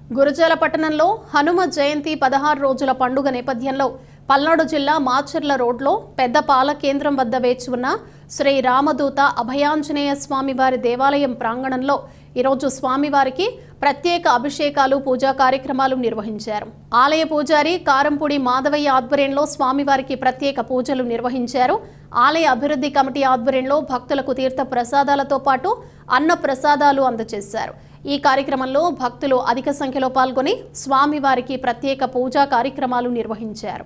గురజాల పట్టణంలో హనుమ జయంతి 16 రోజుల పండుగ నేపథ్యంలో పల్నాడు జిల్లా మాచర్ల రోడ్లో పెద్ద పాల కేంద్రం వద్ద వేచి ఉన్న శ్రీ రామదూత అభయాంజనేయ స్వామివారి దేవాలయం ప్రాంగణంలో ఈరోజు స్వామివారికి ప్రత్యేక అభిషేకాలు పూజా కార్యక్రమాలు నిర్వహించారు. ఆలయ పూజారి కారంపూడి మాధవయ్య ఆధ్వర్యంలో స్వామివారికి ప్రత్యేక పూజలు నిర్వహించారు. ఆలయ అభివృద్ధి కమిటీ ఆధ్వర్యంలో భక్తులకు తీర్థ ప్రసాదాలతో పాటు అన్న ప్రసాదాలు అందజేశారు. ఈ కార్యక్రమంలో భక్తులు అధిక సంఖ్యలో పాల్గొని స్వామివారికి ప్రత్యేక పూజా కార్యక్రమాలు నిర్వహించారు.